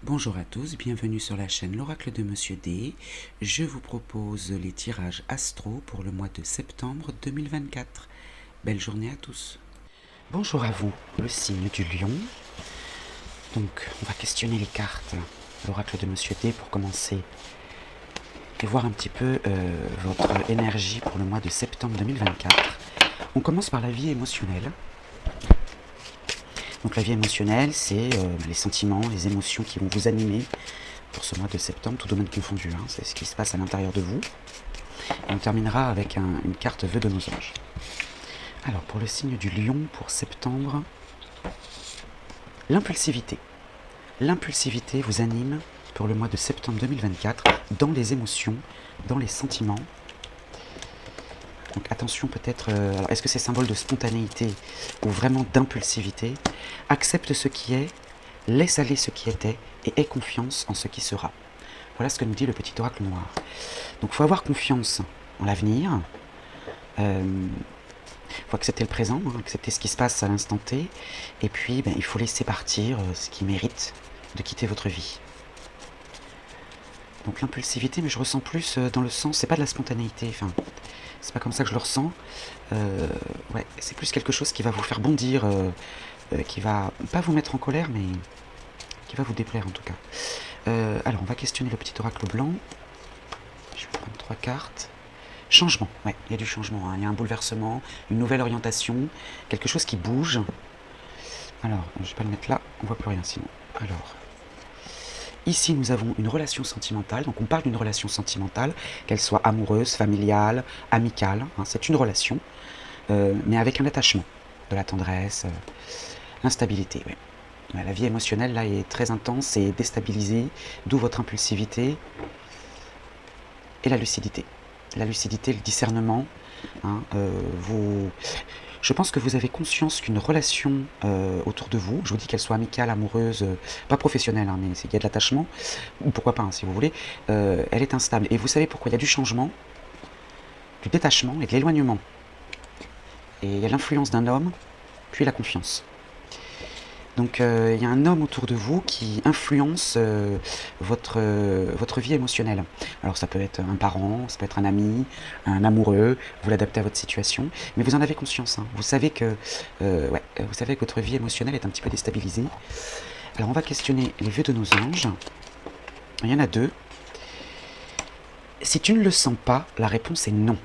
Bonjour à tous, bienvenue sur la chaîne L'Oracle de Monsieur D. Je vous propose les tirages astro pour le mois de septembre 2024. Belle journée à tous. Bonjour à vous, le signe du lion. Donc, on va questionner les cartes L'Oracle de Monsieur D pour commencer et voir un petit peu votre énergie pour le mois de septembre 2024. On commence par la vie émotionnelle. Donc la vie émotionnelle, c'est les sentiments, les émotions qui vont vous animer pour ce mois de septembre, tout domaine confondu. Hein, c'est ce qui se passe à l'intérieur de vous. Et on terminera avec une carte vœu de nos anges. Alors pour le signe du lion pour septembre, l'impulsivité. L'impulsivité vous anime pour le mois de septembre 2024 dans les émotions, dans les sentiments. Donc attention peut-être, est-ce que c'est symbole de spontanéité ou vraiment d'impulsivité? Accepte ce qui est, laisse aller ce qui était et aie confiance en ce qui sera. Voilà ce que nous dit le petit oracle noir. Donc il faut avoir confiance en l'avenir, il faut accepter le présent, accepter ce qui se passe à l'instant T, et puis il faut laisser partir ce qui mérite de quitter votre vie. Donc l'impulsivité, mais je ressens plus dans le sens, c'est pas de la spontanéité, enfin, c'est pas comme ça que je le ressens. Ouais, c'est plus quelque chose qui va vous faire bondir, qui va pas vous mettre en colère, mais qui va vous déplaire en tout cas. Alors, on va questionner le petit oracle blanc. Je vais prendre 3 cartes. Changement, ouais, il y a du changement, hein. Il y a un bouleversement, une nouvelle orientation, quelque chose qui bouge. Alors, je vais pas le mettre là, on voit plus rien sinon. Alors, ici nous avons une relation sentimentale, donc on parle d'une relation sentimentale, qu'elle soit amoureuse, familiale, amicale, hein, c'est une relation, mais avec un attachement, de la tendresse, l'instabilité, oui. La vie émotionnelle là est très intense et déstabilisée, d'où votre impulsivité et la lucidité. La lucidité, le discernement, hein, je pense que vous avez conscience qu'une relation autour de vous, je vous dis qu'elle soit amicale, amoureuse, pas professionnelle, hein, mais il y a de l'attachement, ou pourquoi pas, hein, si vous voulez, elle est instable. Et vous savez pourquoi? Il y a du changement, du détachement et de l'éloignement. Et il y a l'influence d'un homme, puis la confiance. Donc il y a un homme autour de vous qui influence votre vie émotionnelle. Alors ça peut être un parent, ça peut être un ami, un amoureux, vous l'adaptez à votre situation, mais vous en avez conscience, hein. Vous savez que votre vie émotionnelle est un petit peu déstabilisée. Alors on va questionner les vœux de nos anges. Il y en a 2. Si tu ne le sens pas, la réponse est non.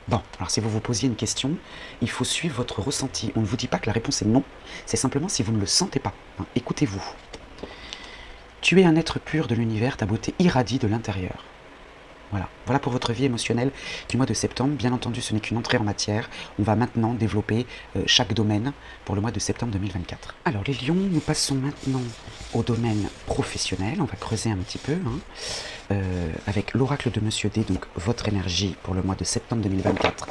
Bon, alors si vous vous posiez une question, il faut suivre votre ressenti. On ne vous dit pas que la réponse est non, c'est simplement si vous ne le sentez pas, hein. Écoutez-vous. Tu es un être pur de l'univers, ta beauté irradie de l'intérieur. Voilà pour votre vie émotionnelle du mois de septembre. Bien entendu, ce n'est qu'une entrée en matière. On va maintenant développer chaque domaine pour le mois de septembre 2024. Alors les lions, nous passons maintenant au domaine professionnel. On va creuser un petit peu, hein, avec l'oracle de Monsieur D, donc votre énergie pour le mois de septembre 2024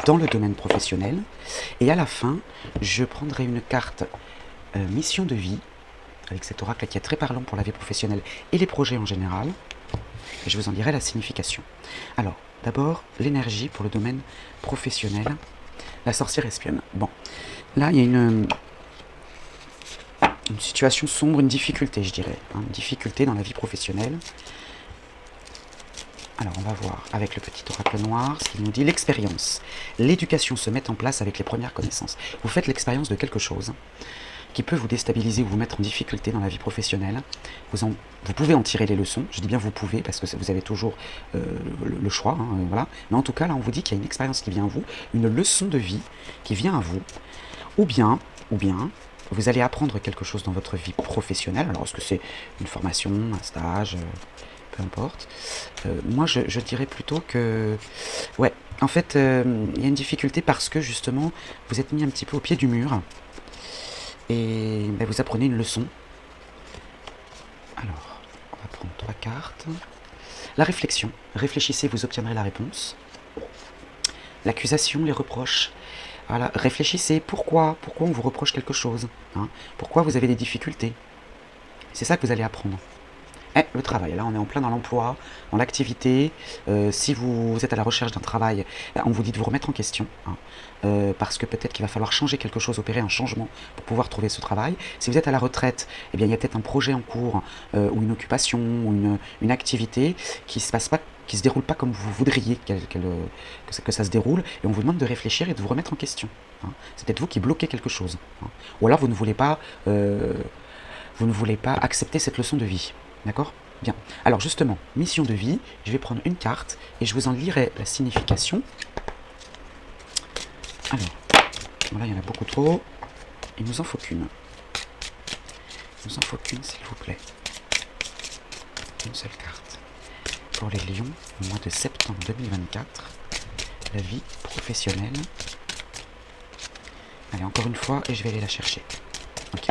dans le domaine professionnel. Et à la fin, je prendrai une carte mission de vie, avec cet oracle qui est très parlant pour la vie professionnelle et les projets en général. Et je vous en dirai la signification. Alors, d'abord, l'énergie pour le domaine professionnel. La sorcière espionne. Bon, là, il y a une situation sombre, une difficulté, je dirais. Hein, une difficulté dans la vie professionnelle. Alors, on va voir avec le petit oracle noir ce qu'il nous dit. L'expérience. L'éducation se met en place avec les premières connaissances. Vous faites l'expérience de quelque chose qui peut vous déstabiliser ou vous mettre en difficulté dans la vie professionnelle. Vous pouvez en tirer les leçons, je dis bien vous pouvez, parce que vous avez toujours le choix, hein, voilà. Mais en tout cas, là, on vous dit qu'il y a une expérience qui vient à vous, une leçon de vie qui vient à vous, ou bien, vous allez apprendre quelque chose dans votre vie professionnelle. Alors, est-ce que c'est une formation, un stage, peu importe. Moi, je dirais plutôt que, ouais, en fait, il y a une difficulté parce que, justement, vous êtes mis un petit peu au pied du mur, et vous apprenez une leçon. Alors, on va prendre 3 cartes. La réflexion. Réfléchissez, vous obtiendrez la réponse. L'accusation, les reproches. Voilà, réfléchissez. Pourquoi on vous reproche quelque chose, hein? Pourquoi vous avez des difficultés? C'est ça que vous allez apprendre. Le travail, là on est en plein dans l'emploi, dans l'activité. Si vous êtes à la recherche d'un travail, on vous dit de vous remettre en question, hein, parce que peut-être qu'il va falloir changer quelque chose, opérer un changement pour pouvoir trouver ce travail. Si vous êtes à la retraite, eh bien il y a peut-être un projet en cours, ou une occupation, ou une activité qui se déroule pas comme vous voudriez que ça se déroule, et on vous demande de réfléchir et de vous remettre en question, hein. C'est peut-être vous qui bloquez quelque chose, hein. Ou alors vous ne voulez pas accepter cette leçon de vie. D'accord? Bien. Alors justement, mission de vie, je vais prendre une carte et je vous en lirai la signification. Alors, voilà, il y en a beaucoup trop. Il nous en faut qu'une. Il nous en faut qu'une, s'il vous plaît. Une seule carte. Pour les lions, au mois de septembre 2024, la vie professionnelle. Allez, encore une fois, et je vais aller la chercher. Ok.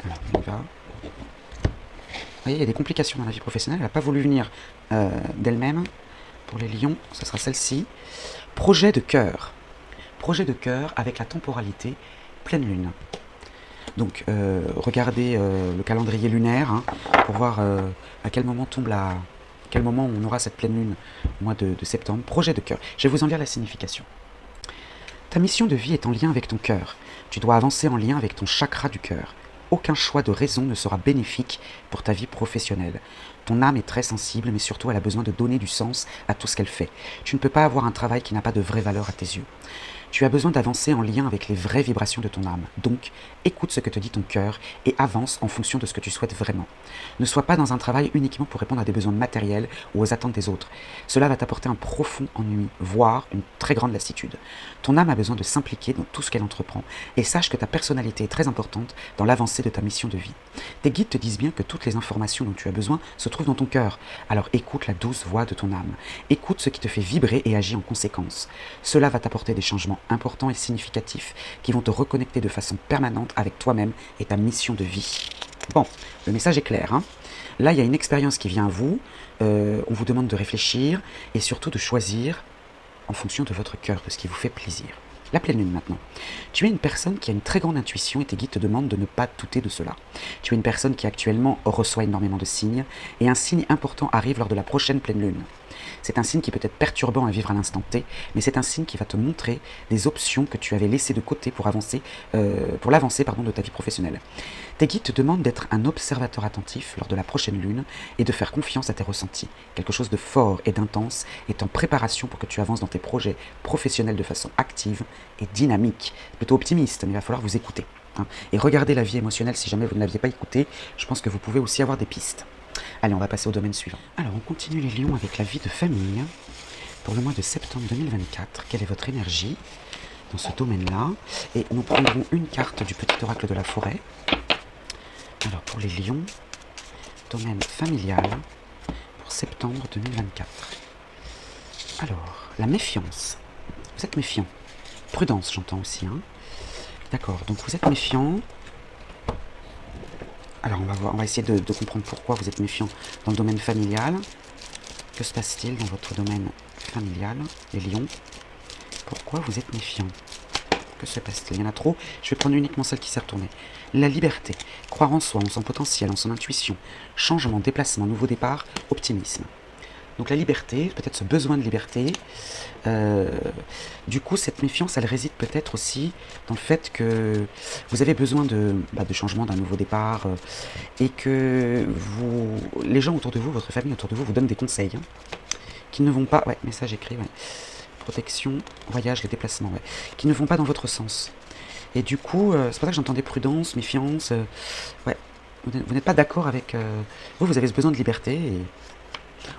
Alors, on y va. Vous voyez, il y a des complications dans la vie professionnelle. Elle n'a pas voulu venir d'elle-même. Pour les lions, ce sera celle-ci. Projet de cœur. Projet de cœur avec la temporalité pleine lune. Donc, regardez le calendrier lunaire, hein, pour voir à quel moment quel moment on aura cette pleine lune au mois de septembre. Projet de cœur. Je vais vous en lire la signification. Ta mission de vie est en lien avec ton cœur. Tu dois avancer en lien avec ton chakra du cœur. Aucun choix de raison ne sera bénéfique pour ta vie professionnelle. Ton âme est très sensible, mais surtout elle a besoin de donner du sens à tout ce qu'elle fait. Tu ne peux pas avoir un travail qui n'a pas de vraie valeur à tes yeux. Tu as besoin d'avancer en lien avec les vraies vibrations de ton âme. Donc, écoute ce que te dit ton cœur et avance en fonction de ce que tu souhaites vraiment. Ne sois pas dans un travail uniquement pour répondre à des besoins matériels ou aux attentes des autres. Cela va t'apporter un profond ennui, voire une très grande lassitude. Ton âme a besoin de s'impliquer dans tout ce qu'elle entreprend et sache que ta personnalité est très importante dans l'avancée de ta mission de vie. Tes guides te disent bien que toutes les informations dont tu as besoin se trouvent dans ton cœur. Alors écoute la douce voix de ton âme. Écoute ce qui te fait vibrer et agis en conséquence. Cela va t'apporter des changements importants et significatifs qui vont te reconnecter de façon permanente avec toi-même et ta mission de vie. Bon, le message est clair, hein. Là, il y a une expérience qui vient à vous, on vous demande de réfléchir et surtout de choisir en fonction de votre cœur, de ce qui vous fait plaisir. La pleine lune maintenant. Tu es une personne qui a une très grande intuition et tes guides te demandent de ne pas douter de cela. Tu es une personne qui actuellement reçoit énormément de signes et un signe important arrive lors de la prochaine pleine lune. C'est un signe qui peut être perturbant à vivre à l'instant T, mais c'est un signe qui va te montrer des options que tu avais laissées de côté pour l'avancée de ta vie professionnelle. Tes guides te demandent d'être un observateur attentif lors de la prochaine lune et de faire confiance à tes ressentis. Quelque chose de fort et d'intense est en préparation pour que tu avances dans tes projets professionnels de façon active et dynamique. Plutôt optimiste, mais il va falloir vous écouter, hein. Et regardez la vie émotionnelle si jamais vous ne l'aviez pas écoutée. Je pense que vous pouvez aussi avoir des pistes. Allez, on va passer au domaine suivant. Alors, on continue les lions avec la vie de famille. Pour le mois de septembre 2024, quelle est votre énergie dans ce domaine-là? Et nous prendrons une carte du petit oracle de la forêt. Alors, pour les lions, domaine familial, pour septembre 2024. Alors, la méfiance. Vous êtes méfiant. Prudence, j'entends aussi, hein. D'accord, donc vous êtes méfiant. Alors on va essayer de comprendre pourquoi vous êtes méfiant dans le domaine familial. Que se passe-t-il dans votre domaine familial, les lions? Pourquoi vous êtes méfiant? Que se passe-t-il? Il y en a trop, je vais prendre uniquement celle qui s'est retournée. La liberté, croire en soi, en son potentiel, en son intuition, changement, déplacement, nouveau départ, optimisme. Donc la liberté, peut-être ce besoin de liberté, du coup cette méfiance elle réside peut-être aussi dans le fait que vous avez besoin de changement, d'un nouveau départ, et que les gens autour de vous, votre famille autour de vous vous donnent des conseils, hein, qui ne vont pas, message écrit, protection, voyage, les déplacements, qui ne vont pas dans votre sens. Et du coup, c'est pour ça que j'entendais prudence, méfiance, vous n'êtes pas d'accord avec... vous avez ce besoin de liberté,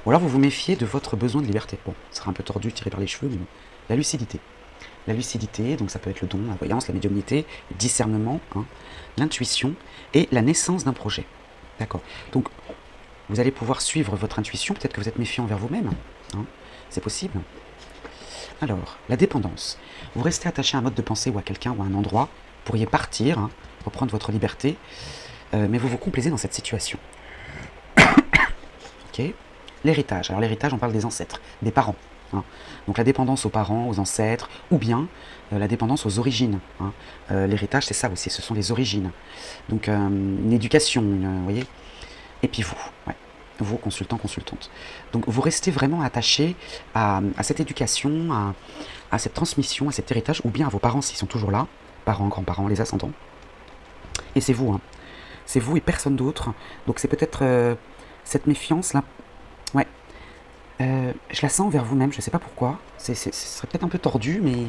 ou alors vous vous méfiez de votre besoin de liberté. Bon, ça sera un peu tordu, tiré par les cheveux, mais bon. La lucidité. La lucidité, donc ça peut être le don, la voyance, la médiumnité, le discernement, hein, l'intuition et la naissance d'un projet. D'accord. Donc, vous allez pouvoir suivre votre intuition, peut-être que vous êtes méfiant envers vous-même, hein, c'est possible. Alors, la dépendance. Vous restez attaché à un mode de pensée ou à quelqu'un ou à un endroit, vous pourriez partir, hein, reprendre votre liberté, mais vous vous complaisez dans cette situation. Ok. L'héritage. Alors l'héritage, on parle des ancêtres, des parents, hein. Donc la dépendance aux parents, aux ancêtres, ou bien la dépendance aux origines, hein. L'héritage, c'est ça aussi, ce sont les origines. Donc une éducation, vous voyez. Et puis vous, vous, consultants, consultantes. Donc vous restez vraiment attaché à cette éducation, à cette transmission, à cet héritage, ou bien à vos parents s'ils sont toujours là, parents, grands-parents, les ascendants. Et c'est vous, hein. C'est vous et personne d'autre. Donc c'est peut-être cette méfiance-là. Ouais. Je la sens vers vous-même, je sais pas pourquoi. Ce serait peut-être un peu tordu, mais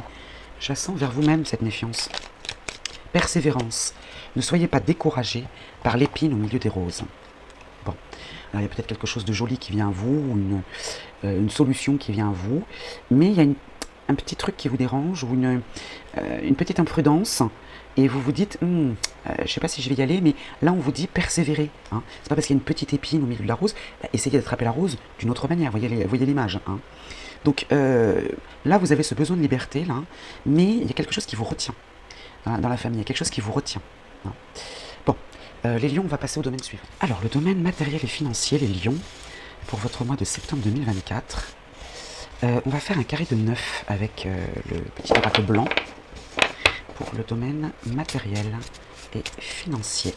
je la sens vers vous-même, cette méfiance. Persévérance. Ne soyez pas découragés par l'épine au milieu des roses. Bon, alors il y a peut-être quelque chose de joli qui vient à vous, ou une solution qui vient à vous, mais il y a un petit truc qui vous dérange, ou une petite imprudence, et vous vous dites, je sais pas si je vais y aller, mais là on vous dit persévérer. Hein. C'est pas parce qu'il y a une petite épine au milieu de la rose, essayez d'attraper la rose d'une autre manière, voyez l'image. Hein. Donc là vous avez ce besoin de liberté, là, mais il y a quelque chose qui vous retient. Dans la famille, il y a quelque chose qui vous retient. Hein. Bon, les lions, on va passer au domaine suivant. Alors, le domaine matériel et financier, les lions, pour votre mois de septembre 2024, on va faire un carré de 9 avec le petit oracle blanc pour le domaine matériel et financier.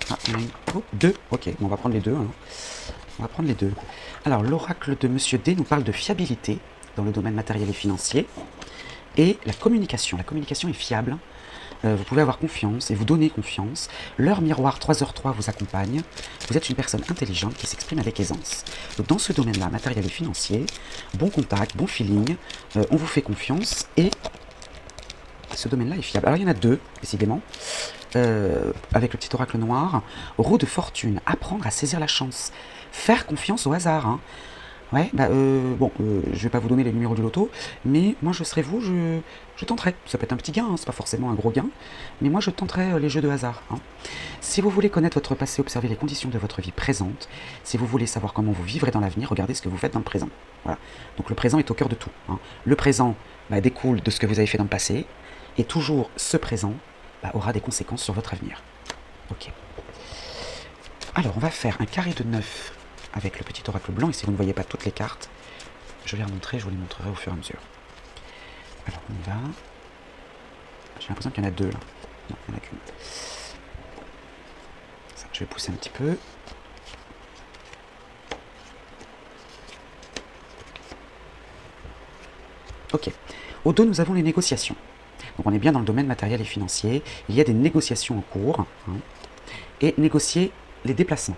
Ah, il y en a une, oh, deux, ok, bon, on va prendre les deux. Hein. On va prendre les deux. Alors, l'oracle de Monsieur D nous parle de fiabilité dans le domaine matériel et financier et la communication. La communication est fiable. Vous pouvez avoir confiance et vous donner confiance. L'heure miroir 3h03 vous accompagne. Vous êtes une personne intelligente qui s'exprime avec aisance. Donc dans ce domaine-là, matériel et financier, bon contact, bon feeling, on vous fait confiance et ce domaine-là est fiable. Alors il y en a deux, décidément. Avec le petit oracle noir, roue de fortune, apprendre à saisir la chance, faire confiance au hasard. Hein. Ouais, je vais pas vous donner les numéros du loto, mais moi je serais vous, je tenterai. Ça peut être un petit gain, hein, c'est pas forcément un gros gain, mais moi je tenterai les jeux de hasard. Hein. Si vous voulez connaître votre passé, observer les conditions de votre vie présente, si vous voulez savoir comment vous vivrez dans l'avenir, regardez ce que vous faites dans le présent. Voilà. Donc le présent est au cœur de tout. Hein. Le présent découle de ce que vous avez fait dans le passé, et toujours ce présent aura des conséquences sur votre avenir. Ok. Alors on va faire un carré de 9 avec le petit oracle blanc, et si vous ne voyez pas toutes les cartes, je vais remontrer, je vous les montrerai au fur et à mesure. Alors on y va. J'ai l'impression qu'il y en a deux là. Non, il n'y en a qu'une. Ça, je vais pousser un petit peu. Ok. Au dos, nous avons les négociations. Donc on est bien dans le domaine matériel et financier. Il y a des négociations en cours. Hein, et négocier les déplacements.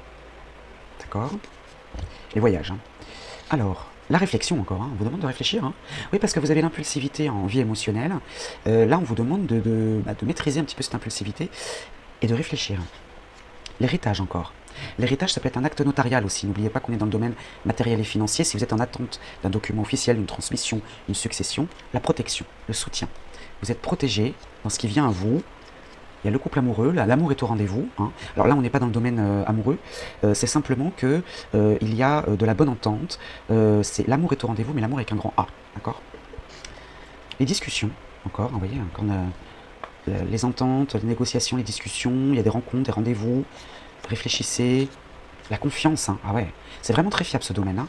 D'accord ? Les voyages. Hein. Alors, la réflexion encore, hein. On vous demande de réfléchir. Hein. Oui, parce que vous avez l'impulsivité en vie émotionnelle. Là, on vous demande de maîtriser un petit peu cette impulsivité et de réfléchir. L'héritage encore. L'héritage, ça peut être un acte notarial aussi. N'oubliez pas qu'on est dans le domaine matériel et financier. Si vous êtes en attente d'un document officiel, d'une transmission, d'une succession, la protection, le soutien. Vous êtes protégé dans ce qui vient à vous. Il y a le couple amoureux, l'amour est au rendez-vous. Hein. Alors là, on n'est pas dans le domaine amoureux, c'est simplement que il y a de la bonne entente. C'est l'amour est au rendez-vous, mais l'amour avec un grand A, d'accord ? Les discussions, encore, vous voyez, quand les ententes, les négociations, les discussions, il y a des rencontres, des rendez-vous. Réfléchissez, la confiance. Hein. Ah ouais, c'est vraiment très fiable ce domaine. Hein.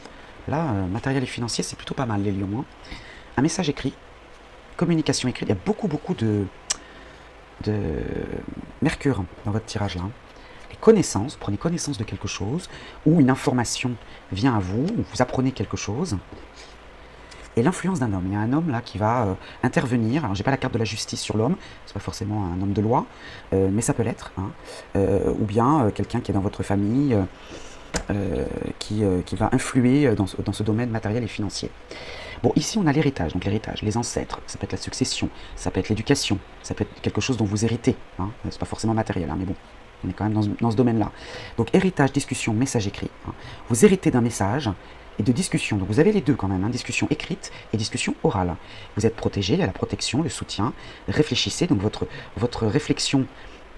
Là, matériel et financier, c'est plutôt pas mal les lions. Hein. Un message écrit, communication écrite. Il y a beaucoup de Mercure dans votre tirage là. Les connaissances, vous prenez connaissance de quelque chose, ou une information vient à vous, ou vous apprenez quelque chose. Et l'influence d'un homme. Il y a un homme là qui va intervenir. Alors j'ai pas la carte de la justice sur l'homme, c'est pas forcément un homme de loi, mais ça peut l'être. Hein. Ou bien quelqu'un qui est dans votre famille, qui va influer dans ce domaine matériel et financier. Bon, ici on a l'héritage, donc l'héritage, les ancêtres, ça peut être la succession, ça peut être l'éducation, ça peut être quelque chose dont vous héritez, hein. C'est pas forcément matériel, hein, mais bon, on est quand même dans ce domaine-là. Donc héritage, discussion, message écrit. Hein. Vous héritez d'un message et de discussion, donc vous avez les deux quand même, hein, discussion écrite et discussion orale. Vous êtes protégé, il y a la protection, le soutien, réfléchissez, donc votre réflexion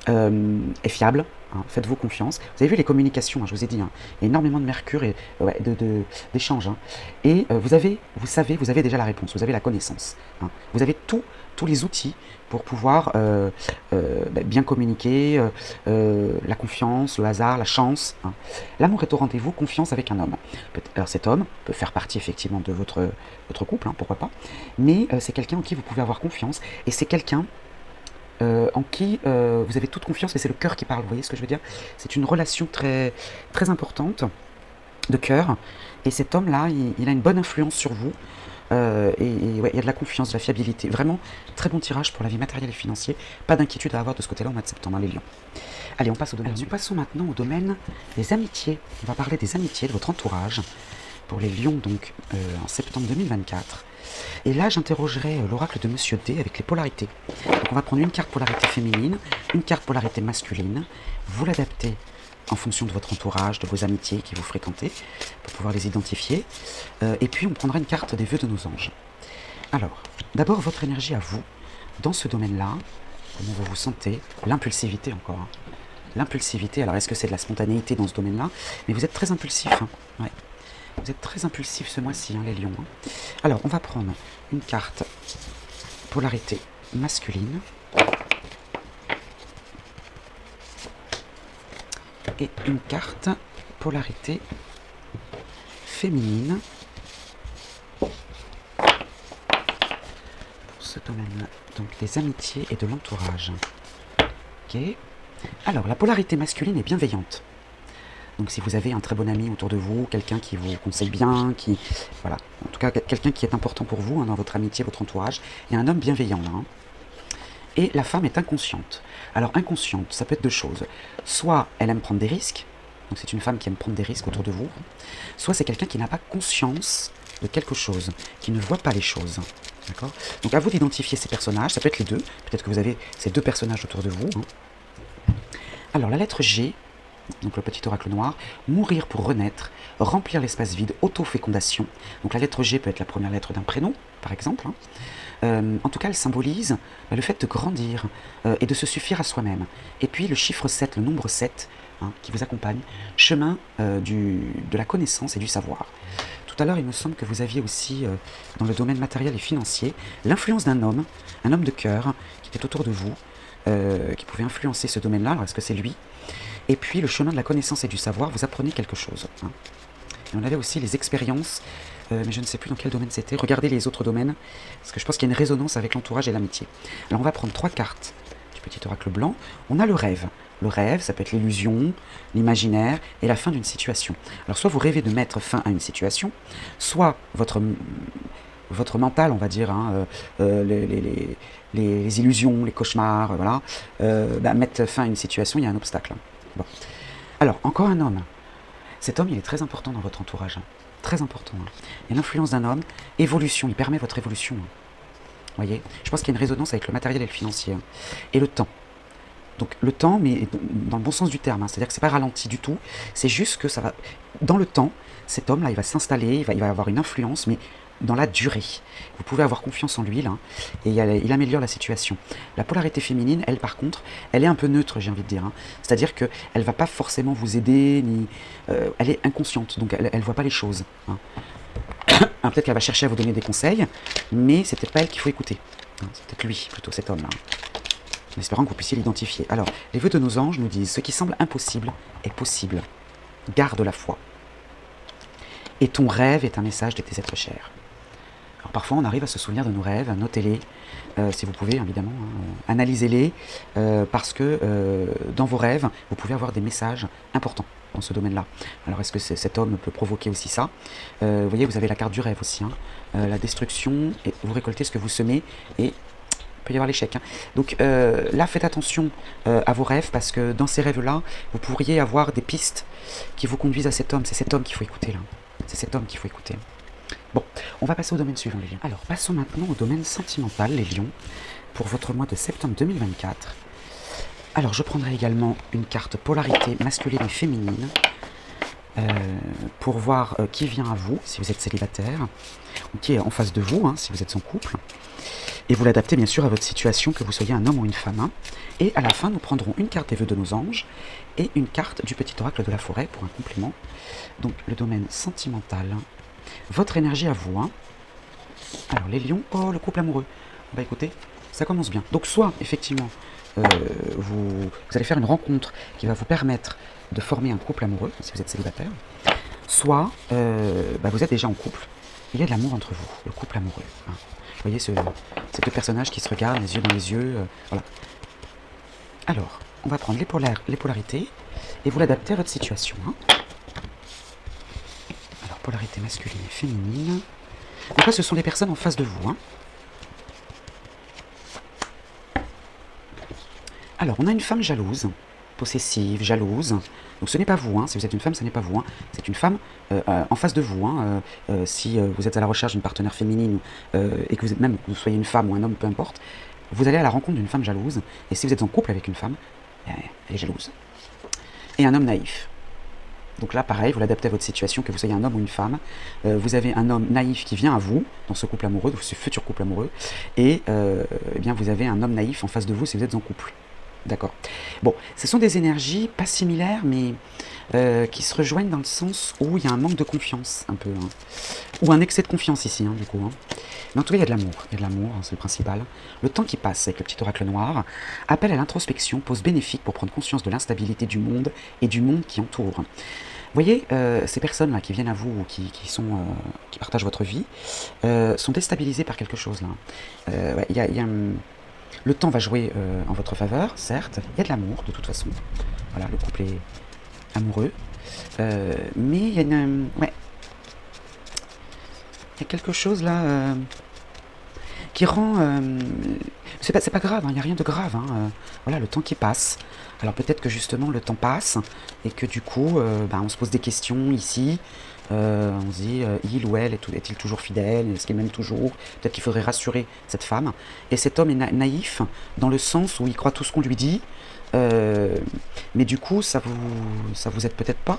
est fiable, hein, faites-vous confiance. Vous avez vu les communications, hein, je vous ai dit, hein, il y a énormément de mercure et d'échanges. Hein, et vous avez déjà la réponse, vous avez la connaissance. Hein, vous avez tous les outils pour pouvoir bien communiquer, la confiance, le hasard, la chance. Hein. L'amour est au rendez-vous, confiance avec un homme. Alors cet homme peut faire partie effectivement de votre couple, hein, pourquoi pas, mais c'est quelqu'un en qui vous pouvez avoir confiance, et c'est quelqu'un en qui vous avez toute confiance, et c'est le cœur qui parle, vous voyez ce que je veux dire ? C'est une relation très, très importante, de cœur. Et cet homme-là, il a une bonne influence sur vous. Et ouais, il y a de la confiance, de la fiabilité. Vraiment, très bon tirage pour la vie matérielle et financière. Pas d'inquiétude à avoir de ce côté-là au mois de septembre, hein, les lions. Allez, on passe au domaine. Alors, nous passons maintenant au domaine des amitiés. On va parler des amitiés, de votre entourage. Pour les lions, donc, en septembre 2024. Et là, j'interrogerai l'oracle de Monsieur D avec les polarités. Donc, on va prendre une carte polarité féminine, une carte polarité masculine. Vous l'adaptez en fonction de votre entourage, de vos amitiés qui vous fréquentez, pour pouvoir les identifier. Et puis, on prendra une carte des vœux de nos anges. Alors, d'abord, votre énergie à vous, dans ce domaine-là, comment vous vous sentez, l'impulsivité encore. Hein. L'impulsivité, alors est-ce que c'est de la spontanéité dans ce domaine-là? Mais vous êtes très impulsif. Hein. Ouais. Vous êtes très impulsif ce mois-ci, hein, les lions. Hein. Alors, on va prendre une carte polarité masculine. Et une carte polarité féminine. Pour ce domaine, donc des amitiés et de l'entourage. Ok. Alors, la polarité masculine est bienveillante. Donc si vous avez un très bon ami autour de vous, quelqu'un qui vous conseille bien, qui... Voilà, en tout cas quelqu'un qui est important pour vous, hein, dans votre amitié, votre entourage, il y a un homme bienveillant là. Hein. Et la femme est inconsciente. Alors inconsciente, ça peut être deux choses. Soit elle aime prendre des risques, donc c'est une femme qui aime prendre des risques autour de vous, soit c'est quelqu'un qui n'a pas conscience de quelque chose, qui ne voit pas les choses. D'accord ? Donc à vous d'identifier ces personnages, ça peut être les deux, peut-être que vous avez ces deux personnages autour de vous. Hein. Alors la lettre G, donc le petit oracle noir, mourir pour renaître, remplir l'espace vide, auto-fécondation. Donc la lettre G peut être la première lettre d'un prénom, par exemple. Hein. En tout cas, elle symbolise le fait de grandir et de se suffire à soi-même. Et puis le chiffre 7, le nombre 7, hein, qui vous accompagne, chemin de la connaissance et du savoir. Tout à l'heure, il me semble que vous aviez aussi, dans le domaine matériel et financier, l'influence d'un homme, un homme de cœur, qui était autour de vous, qui pouvait influencer ce domaine-là. Alors, est-ce que c'est lui ? Et puis, le chemin de la connaissance et du savoir, vous apprenez quelque chose. Hein. Et on avait aussi les expériences, mais je ne sais plus dans quel domaine c'était. Regardez les autres domaines, parce que je pense qu'il y a une résonance avec l'entourage et l'amitié. Alors, on va prendre 3 cartes du petit oracle blanc. On a le rêve. Le rêve, ça peut être l'illusion, l'imaginaire et la fin d'une situation. Alors, soit vous rêvez de mettre fin à une situation, soit votre mental, on va dire, hein, les illusions, les cauchemars, voilà, mettre fin à une situation, il y a un obstacle. Bon. Alors, encore un homme. Cet homme, il est très important dans votre entourage. Hein. Très important. Hein. Il y a l'influence d'un homme. Évolution, il permet votre évolution. Hein. Vous voyez ? Je pense qu'il y a une résonance avec le matériel et le financier. Hein. Et le temps. Donc le temps, mais dans le bon sens du terme. Hein. C'est-à-dire que c'est pas ralenti du tout. C'est juste que ça va... Dans le temps, cet homme-là, il va s'installer, il va avoir une influence, mais dans la durée. Vous pouvez avoir confiance en lui, là, et il améliore la situation. La polarité féminine, elle, par contre, elle est un peu neutre, j'ai envie de dire. Hein. C'est-à-dire qu'elle ne va pas forcément vous aider, ni elle est inconsciente, donc elle ne voit pas les choses. Hein. Alors, peut-être qu'elle va chercher à vous donner des conseils, mais c'est peut-être pas elle qu'il faut écouter. Hein. C'est peut-être lui, plutôt, cet homme-là. En espérant que vous puissiez l'identifier. Alors, les vœux de nos anges nous disent « Ce qui semble impossible est possible. Garde la foi. Et ton rêve est un message de tes êtres chers. » Alors parfois on arrive à se souvenir de nos rêves, notez-les, si vous pouvez évidemment, hein, analysez-les, parce que dans vos rêves, vous pouvez avoir des messages importants dans ce domaine-là. Alors est-ce que cet homme peut provoquer aussi ça? Vous voyez, vous avez la carte du rêve aussi, hein, la destruction, et vous récoltez ce que vous semez, et il peut y avoir l'échec. Hein. Donc là, faites attention à vos rêves, parce que dans ces rêves-là, vous pourriez avoir des pistes qui vous conduisent à cet homme. C'est cet homme qu'il faut écouter, là. C'est cet homme qu'il faut écouter. Bon, on va passer au domaine suivant, les lions. Alors, passons maintenant au domaine sentimental, les lions, pour votre mois de septembre 2024. Alors, je prendrai également une carte polarité masculine et féminine, pour voir qui vient à vous, si vous êtes célibataire, ou qui est en face de vous, hein, si vous êtes en couple. Et vous l'adaptez bien sûr à votre situation, que vous soyez un homme ou une femme. Hein. Et à la fin, nous prendrons une carte des vœux de nos anges et une carte du petit oracle de la forêt pour un complément. Donc, le domaine sentimental. Votre énergie à vous. Hein. Alors, les lions, oh, le couple amoureux. Bah écoutez, ça commence bien. Donc, soit, effectivement, vous allez faire une rencontre qui va vous permettre de former un couple amoureux, si vous êtes célibataire, soit vous êtes déjà en couple. Il y a de l'amour entre vous, le couple amoureux. Hein. Vous voyez ces deux personnages qui se regardent les yeux dans les yeux. Voilà. Alors, on va prendre les polarités et vous l'adapter à votre situation. Hein. polarité masculine et féminine. Donc là, ce sont les personnes en face de vous. Hein. Alors, on a une femme jalouse, possessive, jalouse. Donc ce n'est pas vous, hein. Si vous êtes une femme, ce n'est pas vous. Hein. C'est une femme en face de vous. Hein. Si vous êtes à la recherche d'une partenaire féminine et que vous êtes même que vous soyez une femme ou un homme, peu importe, vous allez à la rencontre d'une femme jalouse. Et si vous êtes en couple avec une femme, elle est jalouse. Et un homme naïf. Donc là, pareil, vous l'adaptez à votre situation, que vous soyez un homme ou une femme. Vous avez un homme naïf qui vient à vous, dans ce couple amoureux, dans ce futur couple amoureux. Et eh bien, vous avez un homme naïf en face de vous si vous êtes en couple. D'accord. Bon, ce sont des énergies pas similaires, mais qui se rejoignent dans le sens où il y a un manque de confiance, un peu. Hein. Ou un excès de confiance ici, hein, du coup. Hein. Mais en tout cas, il y a de l'amour. Il y a de l'amour, hein, c'est le principal. Le temps qui passe avec le petit oracle noir appelle à l'introspection, pose bénéfique pour prendre conscience de l'instabilité du monde et du monde qui entoure. Vous voyez, ces personnes-là qui viennent à vous ou qui partagent votre vie sont déstabilisées par quelque chose, là. Ouais, le temps va jouer en votre faveur, certes. Il y a de l'amour, de toute façon. Voilà, le couple est amoureux. Mais il y a ouais. Il y a quelque chose là qui rend... c'est pas grave, il n'y a rien de grave. Hein, voilà, le temps qui passe. Alors peut-être que justement le temps passe et que du coup, on se pose des questions ici. On se dit, il ou elle est-il toujours fidèle? Est-ce qu'il m'aime toujours? Peut-être qu'il faudrait rassurer cette femme. Et cet homme est naïf dans le sens où il croit tout ce qu'on lui dit. Mais du coup, ça vous aide peut-être pas.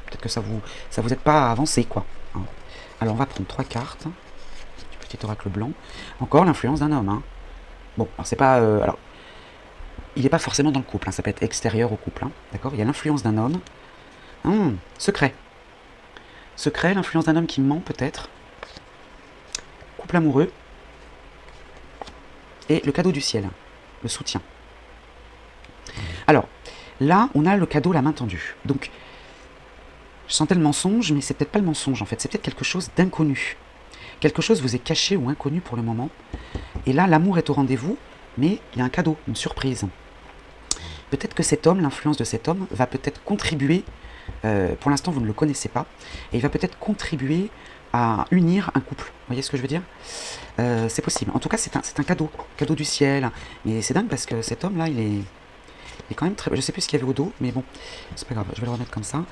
Peut-être que ça vous aide pas à avancer, quoi. Hein. Alors on va prendre 3 cartes. Du petit oracle blanc. Encore l'influence d'un homme. Hein. Bon, alors c'est pas... alors, il n'est pas forcément dans le couple. Hein. Ça peut être extérieur au couple. Hein. D'accord. Il y a l'influence d'un homme. Secret. Secret, l'influence d'un homme qui ment peut-être. Couple amoureux. Et le cadeau du ciel. Le soutien. Alors, là, on a le cadeau, la main tendue. Donc, je sentais le mensonge, mais c'est peut-être pas le mensonge en fait. C'est peut-être quelque chose d'inconnu. Quelque chose vous est caché ou inconnu pour le moment. Et là, l'amour est au rendez-vous, mais il y a un cadeau, une surprise. Peut-être que cet homme, l'influence de cet homme, va peut-être contribuer, pour l'instant vous ne le connaissez pas, et il va peut-être contribuer à unir un couple. Vous voyez ce que je veux dire? C'est possible. En tout cas, c'est un cadeau du ciel. Mais c'est dingue parce que cet homme-là, il est quand même très... Je sais plus ce qu'il y avait au dos, mais bon, c'est pas grave, je vais le remettre comme ça.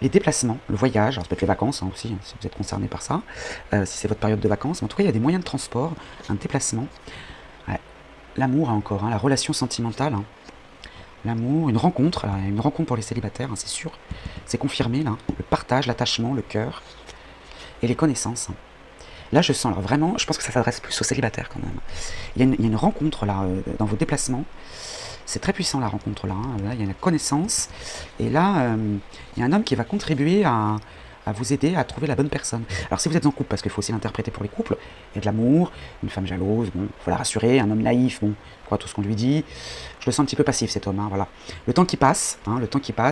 Les déplacements, le voyage, alors ça peut être les vacances hein, aussi, hein, si vous êtes concerné par ça, si c'est votre période de vacances, mais en tout cas il y a des moyens de transport, un déplacement, ouais. L'amour encore, hein, la relation sentimentale, hein. L'amour, une rencontre pour les célibataires, hein, c'est sûr, c'est confirmé là, le partage, l'attachement, le cœur, et les connaissances. Hein. Là je sens, alors vraiment, je pense que ça s'adresse plus aux célibataires quand même. Il y a une rencontre là, dans vos déplacements. C'est très puissant la rencontre là, hein. Là il y a la connaissance, et là il y a un homme qui va contribuer à vous aider à trouver la bonne personne. Alors si vous êtes en couple, parce qu'il faut aussi l'interpréter pour les couples, il y a de l'amour, une femme jalouse, bon, faut la rassurer, un homme naïf, bon, croit tout ce qu'on lui dit. Je le sens un petit peu passif cet homme, hein, voilà. Le temps qui passe,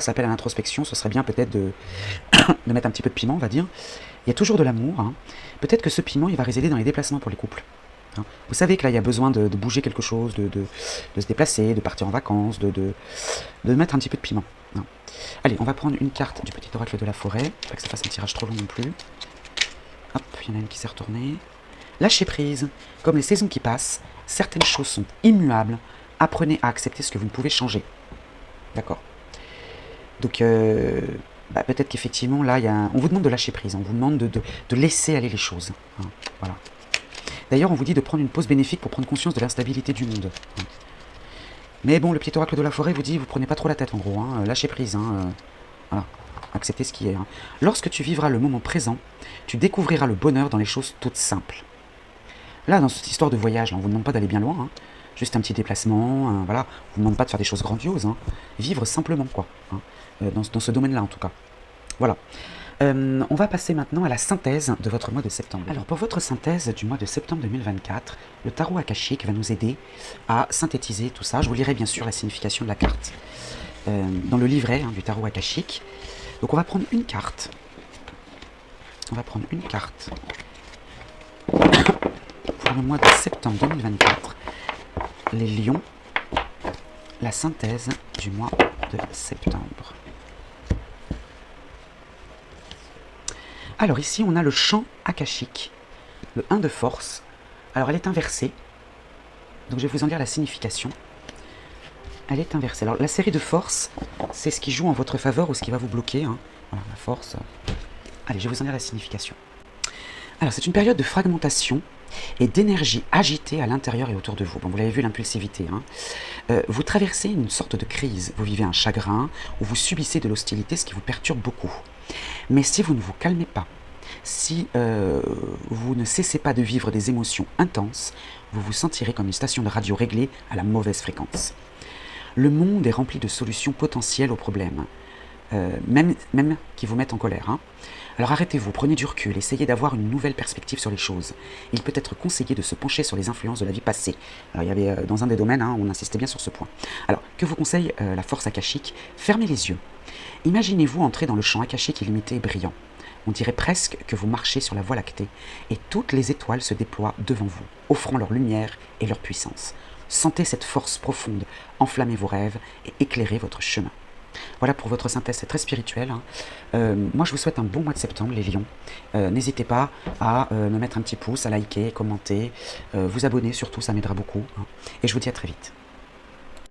appel à l'introspection, ce serait bien peut-être de mettre un petit peu de piment, on va dire. Il y a toujours de l'amour, hein. Peut-être que ce piment il va résider dans les déplacements pour les couples. Vous savez que là, il y a besoin de bouger quelque chose, de se déplacer, de partir en vacances, de mettre un petit peu de piment. Non. Allez, on va prendre une carte du petit oracle de la forêt. Pas que ça fasse un tirage trop long non plus. Hop, il y en a une qui s'est retournée. Lâchez prise. Comme les saisons qui passent, certaines choses sont immuables. Apprenez à accepter ce que vous ne pouvez changer. D'accord. Donc, peut-être qu'effectivement, là, on vous demande de lâcher prise. On vous demande de laisser aller les choses. Hein, voilà. D'ailleurs, on vous dit de prendre une pause bénéfique pour prendre conscience de l'instabilité du monde. Mais bon, le petit oracle de la forêt vous dit, vous prenez pas trop la tête en gros, hein, lâchez prise, hein, voilà, acceptez ce qui est. Hein. Lorsque tu vivras le moment présent, tu découvriras le bonheur dans les choses toutes simples. Là, dans cette histoire de voyage, là, on vous demande pas d'aller bien loin, hein, juste un petit déplacement, voilà, on vous demande pas de faire des choses grandioses, hein, vivre simplement, quoi, hein, dans ce domaine-là en tout cas. Voilà. On va passer maintenant à la synthèse de votre mois de septembre. Alors pour votre synthèse du mois de septembre 2024, le tarot akashique va nous aider à synthétiser tout ça. Je vous lirai bien sûr la signification de la carte dans le livret du tarot akashique. Donc on va prendre une carte. Pour le mois de septembre 2024, les lions, la synthèse du mois de septembre. Alors ici, on a le champ akashique, le 1 de force. Alors elle est inversée, donc je vais vous en dire la signification. Elle est inversée. Alors la série de force, c'est ce qui joue en votre faveur ou ce qui va vous bloquer. Hein. Voilà, la force. Allez, je vais vous en dire la signification. Alors c'est une période de fragmentation et d'énergie agitée à l'intérieur et autour de vous. Bon, vous l'avez vu, l'impulsivité. Hein. Vous traversez une sorte de crise, vous vivez un chagrin ou vous subissez de l'hostilité, ce qui vous perturbe beaucoup. Mais si vous ne vous calmez pas, si vous ne cessez pas de vivre des émotions intenses, vous vous sentirez comme une station de radio réglée à la mauvaise fréquence. Le monde est rempli de solutions potentielles aux problèmes, même qui vous mettent en colère. Hein. Alors arrêtez-vous, prenez du recul, essayez d'avoir une nouvelle perspective sur les choses. Il peut être conseillé de se pencher sur les influences de la vie passée. Alors il y avait dans un des domaines, hein, on insistait bien sur ce point. Alors, que vous conseille la force akashique? Fermez les yeux. Imaginez-vous entrer dans le champ akashique illimité et brillant. On dirait presque que vous marchez sur la voie lactée et toutes les étoiles se déploient devant vous, offrant leur lumière et leur puissance. Sentez cette force profonde enflammer vos rêves et éclairer votre chemin. Voilà pour votre synthèse, c'est très spirituel. Hein. Moi, je vous souhaite un bon mois de septembre, les lions. N'hésitez pas à me mettre un petit pouce, à liker, commenter, vous abonner surtout, ça m'aidera beaucoup. Hein. Et je vous dis à très vite.